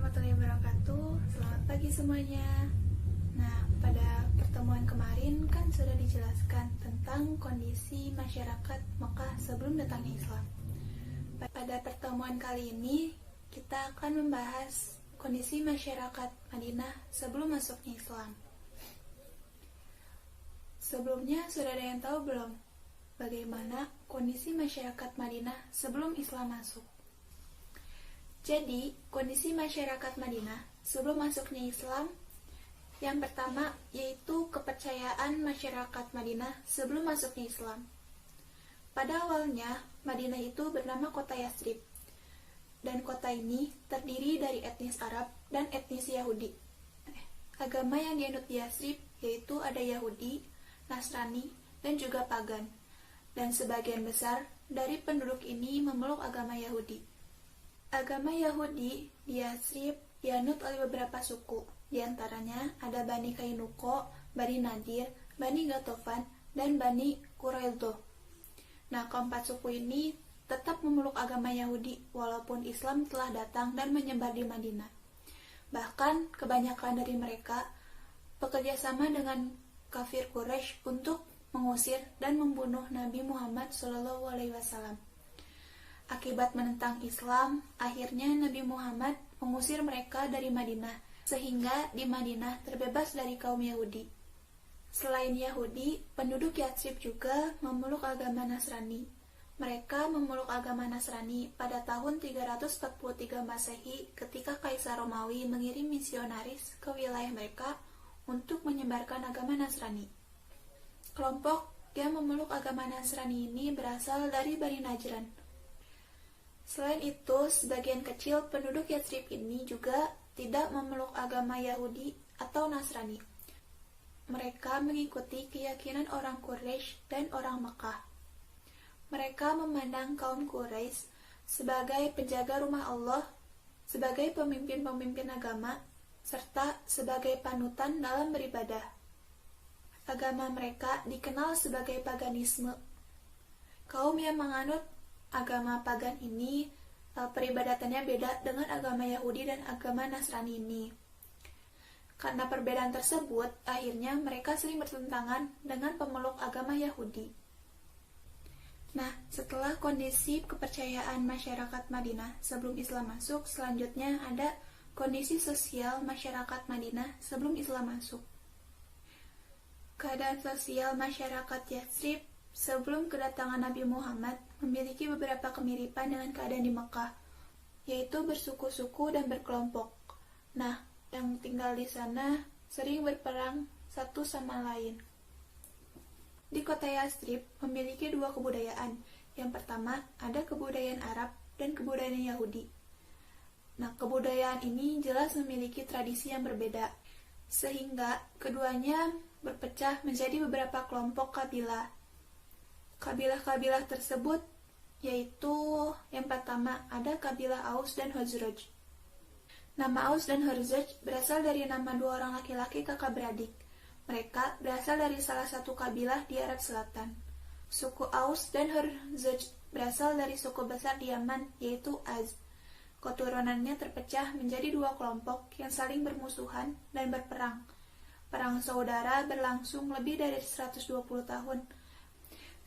warahmatullahi wabarakatuh. Selamat pagi semuanya. Nah, pada pertemuan kemarin kan sudah dijelaskan tentang kondisi masyarakat Mekah sebelum datangnya Islam. Pada pertemuan kali ini, kita akan membahas kondisi masyarakat Madinah sebelum masuknya Islam. Sebelumnya, sudah ada yang tahu belum bagaimana kondisi masyarakat Madinah sebelum Islam masuk? Jadi, kondisi masyarakat Madinah sebelum masuknya Islam, yang pertama yaitu kepercayaan masyarakat Madinah sebelum masuknya Islam. Pada awalnya, Madinah itu bernama kota Yathrib, dan kota ini terdiri dari etnis Arab dan etnis Yahudi. Agama yang dianut di Yathrib yaitu ada Yahudi, Nasrani, dan juga Pagan, dan sebagian besar dari penduduk ini memeluk agama Yahudi. Agama Yahudi di Yathrib dianut oleh beberapa suku, di antaranya ada Bani Kainuko, Bani Nadir, Bani Gatofan, dan Bani Quraidah. Nah, keempat suku ini tetap memeluk agama Yahudi walaupun Islam telah datang dan menyebar di Madinah. Bahkan kebanyakan dari mereka bekerja sama dengan kafir Quraisy untuk mengusir dan membunuh Nabi Muhammad SAW. Akibat menentang Islam, akhirnya Nabi Muhammad mengusir mereka dari Madinah, sehingga di Madinah terbebas dari kaum Yahudi. Selain Yahudi, penduduk Yathrib juga memeluk agama Nasrani. Mereka memeluk agama Nasrani pada tahun 343 Masehi ketika Kaisar Romawi mengirim misionaris ke wilayah mereka untuk menyebarkan agama Nasrani. Kelompok yang memeluk agama Nasrani ini berasal dari Bani Najran. Selain itu, sebagian kecil penduduk Yathrib ini juga tidak memeluk agama Yahudi atau Nasrani. Mereka mengikuti keyakinan orang Quraisy dan orang Mekah. Mereka memandang kaum Quraisy sebagai penjaga rumah Allah, sebagai pemimpin-pemimpin agama, serta sebagai panutan dalam beribadah. Agama mereka dikenal sebagai paganisme. Kaum yang menganut agama pagan ini peribadatannya beda dengan agama Yahudi dan agama Nasrani ini. Karena perbedaan tersebut, akhirnya mereka sering bertentangan dengan pemeluk agama Yahudi. Nah, setelah kondisi kepercayaan masyarakat Madinah sebelum Islam masuk, selanjutnya ada kondisi sosial masyarakat Madinah sebelum Islam masuk. Keadaan sosial masyarakat Yathrib sebelum kedatangan Nabi Muhammad memiliki beberapa kemiripan dengan keadaan di Mekah, yaitu bersuku-suku dan berkelompok. Nah, yang tinggal di sana sering berperang satu sama lain. Di kota Yathrib memiliki dua kebudayaan. Yang pertama, ada kebudayaan Arab dan kebudayaan Yahudi. Nah, kebudayaan ini jelas memiliki tradisi yang berbeda, sehingga keduanya berpecah menjadi beberapa kelompok kabilah. Kabilah-kabilah tersebut yaitu yang pertama ada kabilah Aus dan Khazraj. Nama Aus dan Khazraj berasal dari nama dua orang laki-laki kakak beradik. Mereka berasal dari salah satu kabilah di Arab Selatan. Suku Aus dan Khazraj berasal dari suku besar di Yaman yaitu Az. Keturunannya terpecah menjadi dua kelompok yang saling bermusuhan dan berperang. Perang saudara berlangsung lebih dari 120 tahun.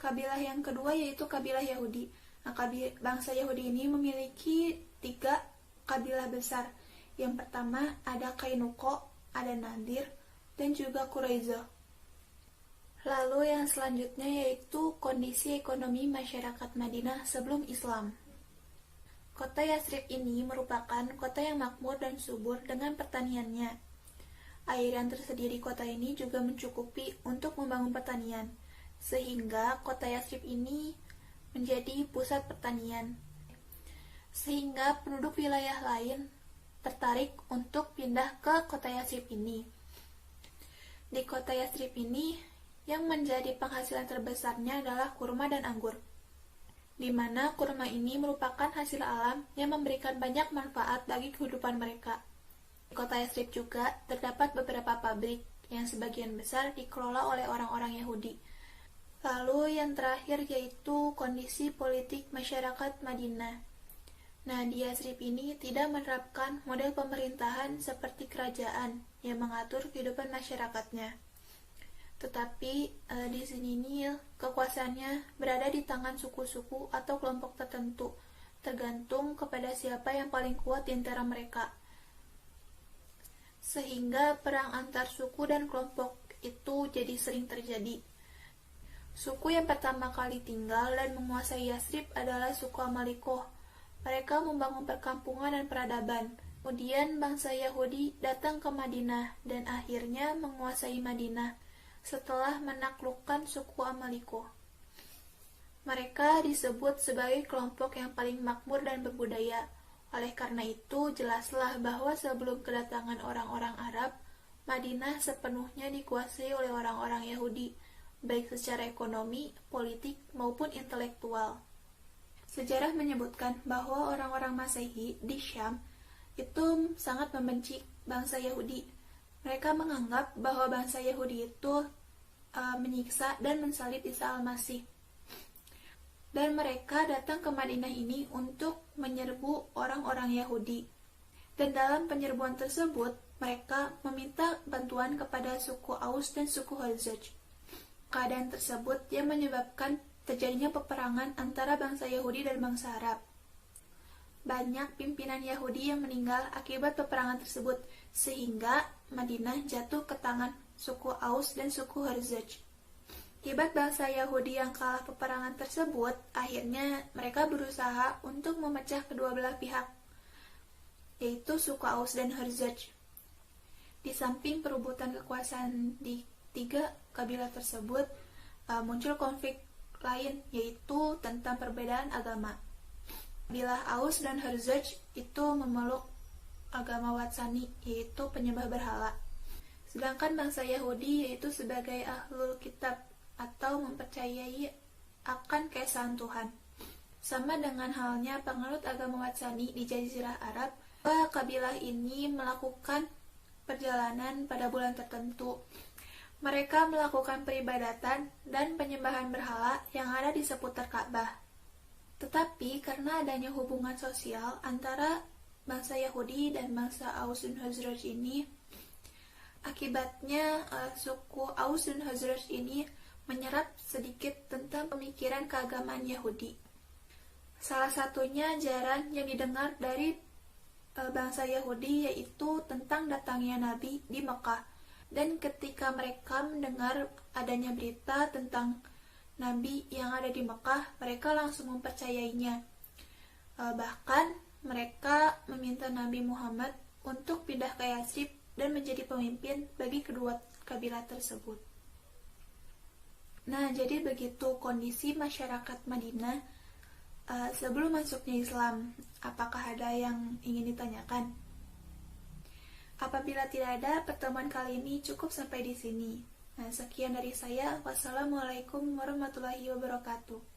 Kabilah yang kedua yaitu kabilah Yahudi. Nah, bangsa Yahudi ini memiliki 3 kabilah besar. Yang pertama ada Kainuko, ada Nadir, dan juga Quraidah. Lalu yang selanjutnya yaitu kondisi ekonomi masyarakat Madinah sebelum Islam. Kota Yathrib ini merupakan kota yang makmur dan subur dengan pertaniannya. Air yang tersedia di kota ini juga mencukupi untuk membangun pertanian, sehingga kota Yathrib ini menjadi pusat pertanian. Sehingga penduduk wilayah lain tertarik untuk pindah ke kota Yathrib ini. Di kota Yathrib ini, yang menjadi penghasilan terbesarnya adalah kurma dan anggur, di mana kurma ini merupakan hasil alam yang memberikan banyak manfaat bagi kehidupan mereka. Di kota Yathrib juga terdapat beberapa pabrik yang sebagian besar dikelola oleh orang-orang Yahudi. Lalu yang terakhir yaitu kondisi politik masyarakat Madinah. Nah, di Yasrib ini tidak menerapkan model pemerintahan seperti kerajaan yang mengatur kehidupan masyarakatnya. Tetapi di sini nih kekuasaannya berada di tangan suku-suku atau kelompok tertentu, tergantung kepada siapa yang paling kuat di antara mereka. Sehingga perang antar suku dan kelompok itu jadi sering terjadi. Suku yang pertama kali tinggal dan menguasai Yasrib adalah suku Amalikoh. Mereka membangun perkampungan dan peradaban. Kemudian bangsa Yahudi datang ke Madinah dan akhirnya menguasai Madinah setelah menaklukkan suku Amalikoh. Mereka disebut sebagai kelompok yang paling makmur dan berbudaya. Oleh karena itu, jelaslah bahwa sebelum kedatangan orang-orang Arab, Madinah sepenuhnya dikuasai oleh orang-orang Yahudi, baik secara ekonomi, politik, maupun intelektual. Sejarah menyebutkan bahwa orang-orang Masehi di Syam itu sangat membenci bangsa Yahudi. Mereka menganggap bahwa bangsa Yahudi itu menyiksa dan mensalib Isa Al-Masih. Dan mereka datang ke Madinah ini untuk menyerbu orang-orang Yahudi. Dan dalam penyerbuan tersebut, mereka meminta bantuan kepada suku Aus dan suku Khazraj. Keadaan tersebut yang menyebabkan terjadinya peperangan antara bangsa Yahudi dan bangsa Arab. Banyak pimpinan Yahudi yang meninggal akibat peperangan tersebut, sehingga Madinah jatuh ke tangan suku Aus dan suku Khazraj. Akibat bangsa Yahudi yang kalah peperangan tersebut, akhirnya mereka berusaha untuk memecah kedua belah pihak, yaitu suku Aus dan Khazraj. Di samping perebutan kekuasaan di tiga kabilah tersebut, muncul konflik lain, yaitu tentang perbedaan agama. Kabilah Aus dan Khazraj itu memeluk agama Watsani, yaitu penyembah berhala. Sedangkan bangsa Yahudi yaitu sebagai ahlul kitab atau mempercayai akan keesaan Tuhan. Sama dengan halnya penganut agama Watsani di Jazirah Arab, kabilah ini melakukan perjalanan pada bulan tertentu. Mereka melakukan peribadatan dan penyembahan berhala yang ada di seputar Ka'bah. Tetapi karena adanya hubungan sosial antara bangsa Yahudi dan bangsa Aus dan Khazraj ini, akibatnya suku Aus dan Khazraj ini menyerap sedikit tentang pemikiran keagamaan Yahudi. Salah satunya ajaran yang didengar dari bangsa Yahudi yaitu tentang datangnya Nabi di Mekah. Dan ketika mereka mendengar adanya berita tentang Nabi yang ada di Mekah, mereka langsung mempercayainya. Bahkan mereka meminta Nabi Muhammad untuk pindah ke Yasrib dan menjadi pemimpin bagi kedua kabilah tersebut. Nah, jadi begitu kondisi masyarakat Madinah sebelum masuknya Islam. Apakah ada yang ingin ditanyakan? Apabila tidak ada, pertemuan kali ini cukup sampai di sini. Nah, sekian dari saya. Wassalamualaikum warahmatullahi wabarakatuh.